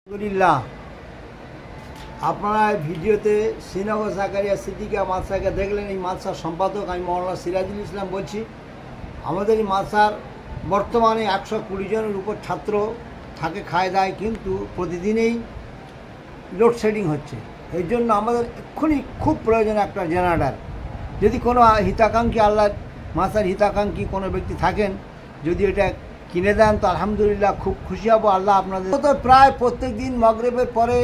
আলহামদুলিল্লাহ, আপনারা ভিডিওতে শ্রীনগর জাকারিয়া সিদ্দিকা মাদ্রাসাকে দেখলেন। এই মাদ্রাসার সম্পাদক আমি মৌলানা সিরাজুল ইসলাম বলছি। আমাদের এই মাদ্রাসার বর্তমানে 120 জনের উপর ছাত্র থাকে, খায় দায়, কিন্তু প্রতিদিনই লোডশেডিং হচ্ছে। এই জন্য আমাদের এক্ষুনি খুব প্রয়োজন একটা জেনারেটর। যদি কোনো হিতাকাঙ্ক্ষী, আল্লাহ মাদ্রাসার হিতাকাঙ্ক্ষী কোনো ব্যক্তি থাকেন, যদি এটা কিনে দেন তো আলহামদুলিল্লাহ খুব খুশি হব। আল্লাহ আপনাদের তো প্রায় প্রত্যেক দিন মাগরিবের পরে,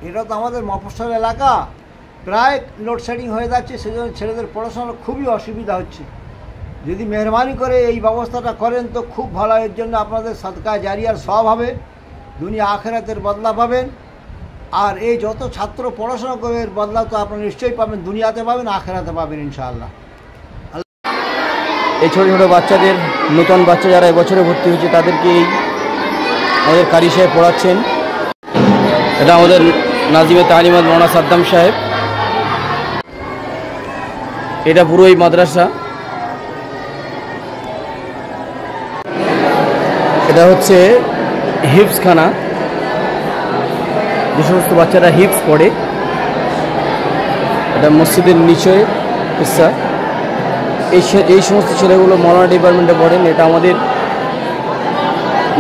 এটা তো আমাদের মফস্বল এলাকা, প্রায় লোডশেডিং হয়ে যাচ্ছে। সেজন্য ছেলেদের পড়াশোনার খুবই অসুবিধা হচ্ছে। যদি মেহরবানি করে এই ব্যবস্থাটা করেন তো খুব ভালো। এর জন্য আপনাদের সদকা জারিয়ার সওয়াব হবে, দুনিয়া আখিরাতের বদলা পাবেন। আর এই যত ছাত্র পড়াশোনা করবে এর বদলা তো আপনারা নিশ্চয়ই পাবেন, দুনিয়াতে পাবেন, আখিরাতে পাবেন ইনশাআল্লাহ। এই ছোটো ছোটো বাচ্চাদের, নতুন বাচ্চা যারা এবছরে ভর্তি হয়েছে তাদেরকে আমাদের কারি সাহেব পড়াচ্ছেন। এটা আমাদের নাজিমে তালিমাত মৌলানা সাদ্দাম সাহেব। এটা পুরো এই মাদ্রাসা। এটা হচ্ছে হিফজখানা, যে সমস্ত বাচ্চারা হিফজ পড়ে। এটা মসজিদের নিচে হিস্সা। এই সমস্ত ছেলেগুলো মৌলানা ডিপার্টমেন্টে পড়েন। এটা আমাদের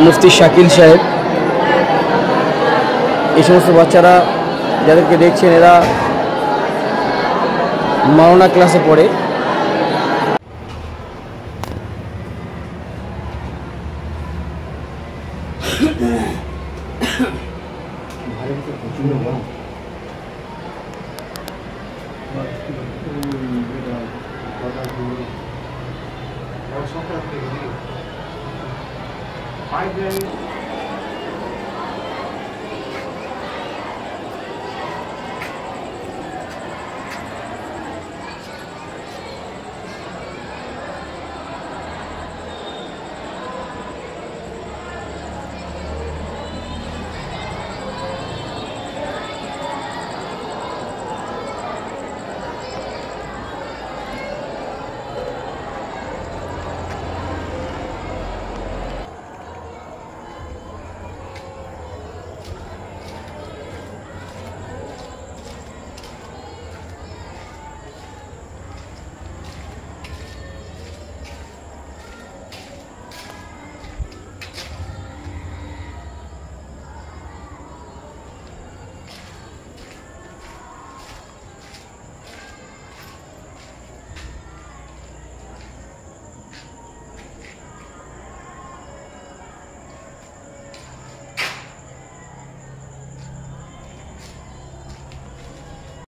মুফতি শাকিল সাহেব। এই সমস্ত বাচ্চারা যাদেরকে দেখছেন এরা মৌলানা ক্লাসে পড়ে। Migraine